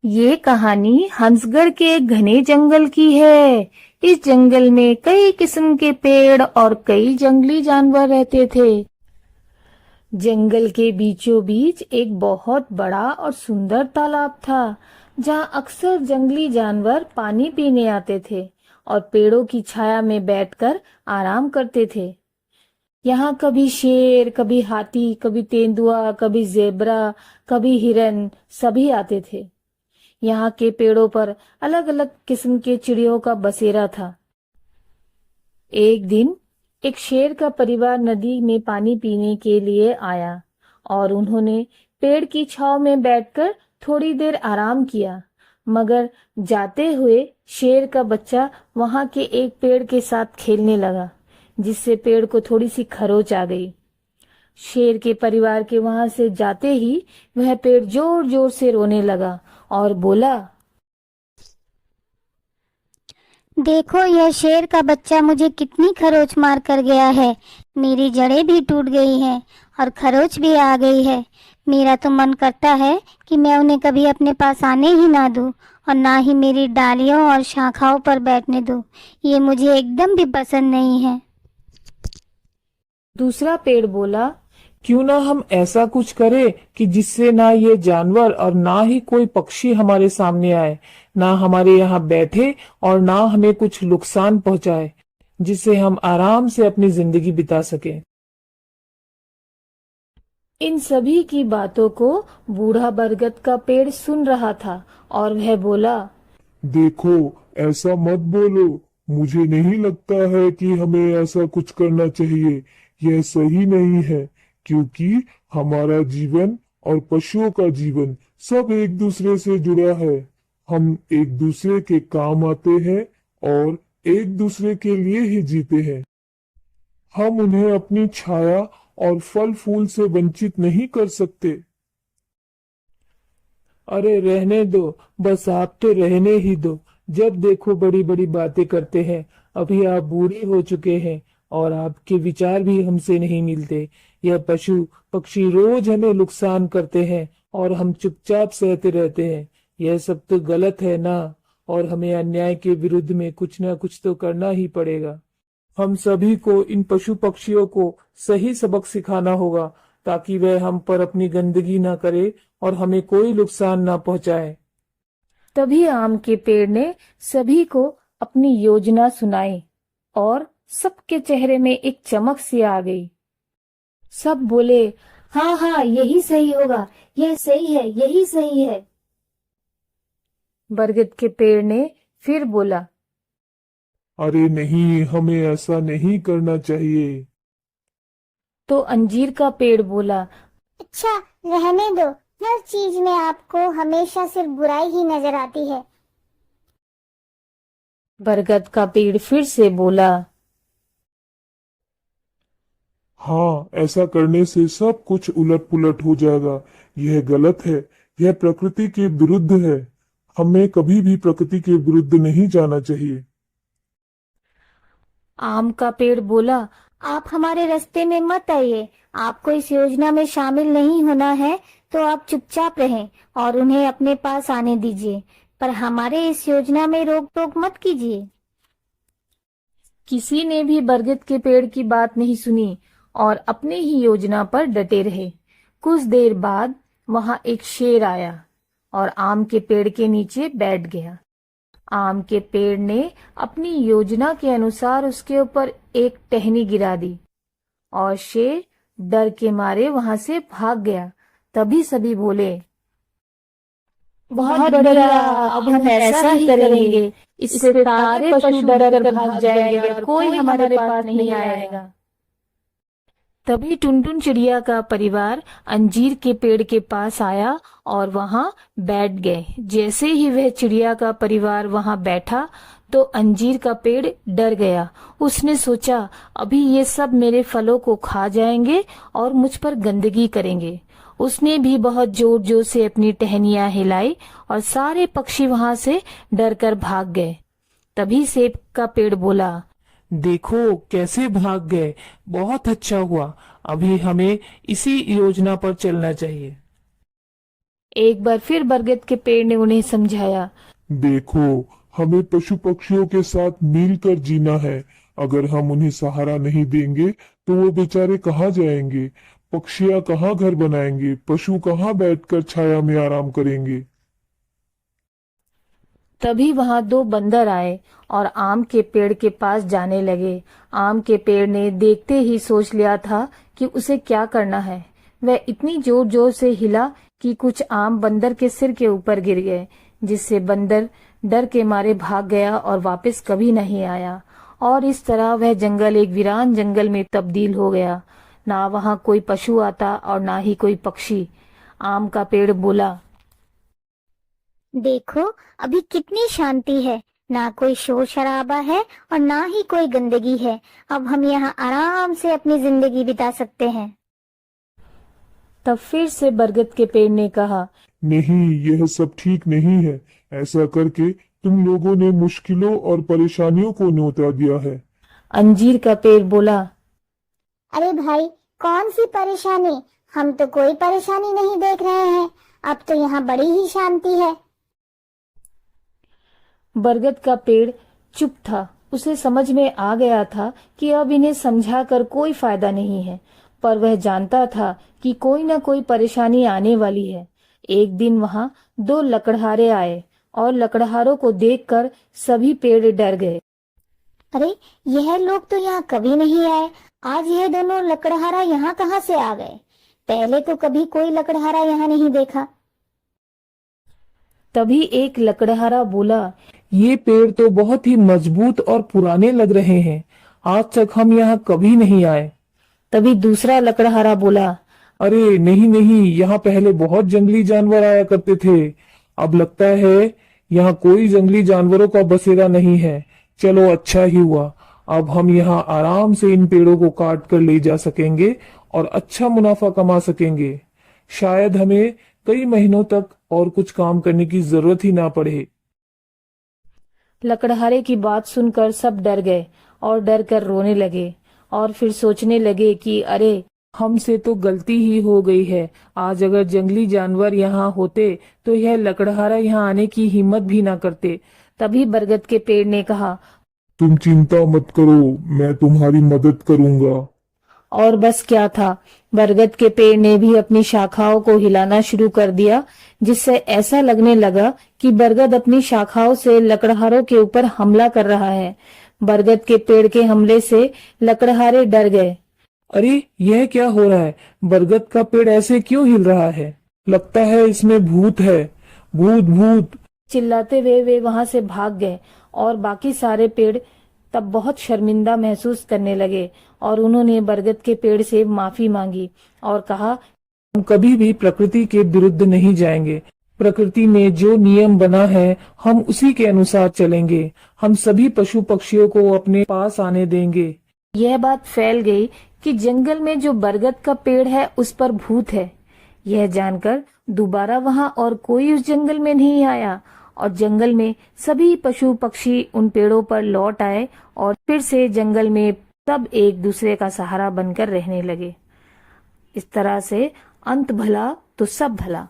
ये कहानी हंसगढ़ के घने जंगल की है। इस जंगल में कई किस्म के पेड़ और कई जंगली जानवर रहते थे। जंगल के बीचों बीच एक बहुत बड़ा और सुंदर तालाब था, जहाँ अक्सर जंगली जानवर पानी पीने आते थे और पेड़ों की छाया में बैठकर आराम करते थे। यहाँ कभी शेर, कभी हाथी, कभी तेंदुआ, कभी जेब्रा, कभी हिरन सभी आते थे। यहाँ के पेड़ों पर अलग अलग किस्म के चिड़ियों का बसेरा था। एक दिन एक शेर का परिवार नदी में पानी पीने के लिए आया और उन्होंने पेड़ की छांव में बैठकर थोड़ी देर आराम किया। मगर जाते हुए शेर का बच्चा वहां के एक पेड़ के साथ खेलने लगा, जिससे पेड़ को थोड़ी सी खरोच आ गई। शेर के परिवार के वहां से जाते ही वह पेड़ जोर जोर से रोने लगा और बोला, देखो, यह शेर का बच्चा मुझे कितनी खरोच मार कर गया है। मेरी जड़ें भी टूट गई हैं और खरोच भी आ गई है। मेरा तो मन करता है कि मैं उन्हें कभी अपने पास आने ही ना दूं और ना ही मेरी डालियों और शाखाओं पर बैठने दूं। ये मुझे एकदम भी पसंद नहीं है। दूसरा पेड़ बोला, क्यों ना हम ऐसा कुछ करें कि जिससे ना ये जानवर और ना ही कोई पक्षी हमारे सामने आए, ना हमारे यहाँ बैठे और ना हमें कुछ नुकसान पहुंचाए, जिससे हम आराम से अपनी जिंदगी बिता सकें। इन सभी की बातों को बूढ़ा बरगद का पेड़ सुन रहा था और वह बोला, देखो, ऐसा मत बोलो। मुझे नहीं लगता है कि हमें ऐसा कुछ करना चाहिए। यह सही नहीं है, क्योंकि हमारा जीवन और पशुओं का जीवन सब एक दूसरे से जुड़ा है। हम एक दूसरे के काम आते हैं और एक दूसरे के लिए ही जीते हैं। हम उन्हें अपनी छाया और फल फूल से वंचित नहीं कर सकते। अरे रहने दो, बस आप तो रहने ही दो। जब देखो बड़ी बड़ी बातें करते हैं। अभी आप बूढ़े हो चुके हैं और आपके विचार भी हमसे नहीं मिलते। यह पशु पक्षी रोज हमें नुकसान करते हैं और हम चुपचाप सहते रहते हैं। यह सब तो गलत है ना, और हमें अन्याय के विरुद्ध में कुछ ना कुछ तो करना ही पड़ेगा। हम सभी को इन पशु पक्षियों को सही सबक सिखाना होगा, ताकि वह हम पर अपनी गंदगी ना करे और हमें कोई नुकसान ना पहुंचाए। तभी आम के पेड़ ने सभी को अपनी योजना सुनाई और सबके चेहरे में एक चमक सी आ गई। सब बोले, हाँ हाँ, यही सही होगा, यह सही है, यही सही है। बरगद के पेड़ ने फिर बोला, अरे नहीं, हमें ऐसा नहीं करना चाहिए। तो अंजीर का पेड़ बोला, अच्छा, रहने दो। हर चीज में आपको हमेशा सिर्फ बुराई ही नजर आती है। बरगद का पेड़ फिर से बोला, हाँ, ऐसा करने से सब कुछ उलट पुलट हो जाएगा। यह गलत है। यह प्रकृति के विरुद्ध है। हमें कभी भी प्रकृति के विरुद्ध नहीं जाना चाहिए। आम का पेड़ बोला, आप हमारे रास्ते में मत आइए। आपको इस योजना में शामिल नहीं होना है तो आप चुपचाप रहें और उन्हें अपने पास आने दीजिए, पर हमारे इस योजना में रोक टोक मत कीजिए। किसी ने भी बरगद के पेड़ की बात नहीं सुनी और अपनी ही योजना पर डटे रहे। कुछ देर बाद वहां एक शेर आया और आम के पेड़ के नीचे बैठ गया। आम के पेड़ ने अपनी योजना के अनुसार उसके ऊपर एक टहनी गिरा दी और शेर डर के मारे वहां से भाग गया। तभी सभी बोले, बहुत बढ़िया, अब हम ऐसा ही करेंगे। इससे सारे पशु डर कर भाग जाएंगे और कोई हमारे पास नहीं आएगा। तभी टुनटुन चिड़िया का परिवार अंजीर के पेड़ के पास आया और वहां बैठ गए। जैसे ही वह चिड़िया का परिवार वहां बैठा तो अंजीर का पेड़ डर गया। उसने सोचा, अभी ये सब मेरे फलों को खा जाएंगे और मुझ पर गंदगी करेंगे। उसने भी बहुत जोर जोर से अपनी टहनियां हिलाई और सारे पक्षी वहां से डर कर भाग गए। तभी सेब का पेड़ बोला, देखो कैसे भाग गए। बहुत अच्छा हुआ। अभी हमें इसी योजना पर चलना चाहिए। एक बार फिर बरगद के पेड़ ने उन्हें समझाया। देखो, हमें पशु पक्षियों के साथ मिलकर जीना है। अगर हम उन्हें सहारा नहीं देंगे तो वो बेचारे कहाँ जाएंगे? पक्षियां कहाँ घर बनाएंगे? पशु कहाँ बैठकर छाया में आराम करेंगे? तभी वहां दो बंदर आए और आम के पेड़ के पास जाने लगे। आम के पेड़ ने देखते ही सोच लिया था कि उसे क्या करना है। वह इतनी जोर जोर से हिला कि कुछ आम बंदर के सिर के ऊपर गिर गए, जिससे बंदर डर के मारे भाग गया और वापस कभी नहीं आया। और इस तरह वह जंगल एक वीरान जंगल में तब्दील हो गया। ना वहां कोई पशु आता और ना ही कोई पक्षी। आम का पेड़ बोला, देखो, अभी कितनी शांति है। ना कोई शोर शराबा है और ना ही कोई गंदगी है। अब हम यहाँ आराम से अपनी जिंदगी बिता सकते हैं। तब फिर से बरगद के पेड़ ने कहा, नहीं, यह सब ठीक नहीं है। ऐसा करके तुम लोगों ने मुश्किलों और परेशानियों को न्योता दिया है। अंजीर का पेड़ बोला, अरे भाई, कौन सी परेशानी? हम तो कोई परेशानी नहीं देख रहे हैं। अब तो यहाँ बड़ी ही शांति है। बरगद का पेड़ चुप था। उसे समझ में आ गया था कि अब इन्हें समझाकर कोई फायदा नहीं है, पर वह जानता था कि कोई न कोई परेशानी आने वाली है। एक दिन वहां दो लकड़हारे आए और लकड़हारों को देखकर सभी पेड़ डर गए। अरे, यह लोग तो यहाँ कभी नहीं आए। आज यह दोनों लकड़हारा यहाँ कहाँ से आ गए? पहले तो कभी कोई लकड़हारा यहाँ नहीं देखा। तभी एक लकड़हारा बोला, ये पेड़ तो बहुत ही मजबूत और पुराने लग रहे हैं। आज तक हम यहाँ कभी नहीं आए। तभी दूसरा लकड़हारा बोला, अरे नहीं नहीं, यहाँ पहले बहुत जंगली जानवर आया करते थे। अब लगता है यहाँ कोई जंगली जानवरों का बसेरा नहीं है। चलो, अच्छा ही हुआ। अब हम यहाँ आराम से इन पेड़ों को काट कर ले जा सकेंगे और अच्छा मुनाफा कमा सकेंगे। शायद हमें कई महीनों तक और कुछ काम करने की जरूरत ही ना पड़े। लकड़हारे की बात सुनकर सब डर गए और डर कर रोने लगे और फिर सोचने लगे कि अरे, हमसे तो गलती ही हो गई है। आज अगर जंगली जानवर यहाँ होते तो यह लकड़हारा यहाँ आने की हिम्मत भी ना करते। तभी बरगद के पेड़ ने कहा, तुम चिंता मत करो, मैं तुम्हारी मदद करूंगा। और बस क्या था, बरगद के पेड़ ने भी अपनी शाखाओं को हिलाना शुरू कर दिया, जिससे ऐसा लगने लगा कि बरगद अपनी शाखाओं से लकड़हारों के ऊपर हमला कर रहा है। बरगद के पेड़ के हमले से लकड़हारे डर गए। अरे, यह क्या हो रहा है? बरगद का पेड़ ऐसे क्यों हिल रहा है? लगता है इसमें भूत है। भूत भूत! चिल्लाते हुए वे वहां से भाग गए और बाकी सारे पेड़ तब बहुत शर्मिंदा महसूस करने लगे और उन्होंने बरगद के पेड़ से माफी मांगी और कहा, हम कभी भी प्रकृति के विरुद्ध नहीं जाएंगे। प्रकृति में जो नियम बना है हम उसी के अनुसार चलेंगे। हम सभी पशु पक्षियों को अपने पास आने देंगे। यह बात फैल गई कि जंगल में जो बरगद का पेड़ है उस पर भूत है। यह जानकर दोबारा वहां और कोई उस जंगल में नहीं आया और जंगल में सभी पशु पक्षी उन पेड़ों पर लौट आए और फिर से जंगल में सब एक दूसरे का सहारा बनकर रहने लगे। इस तरह से अंत भला तो सब भला।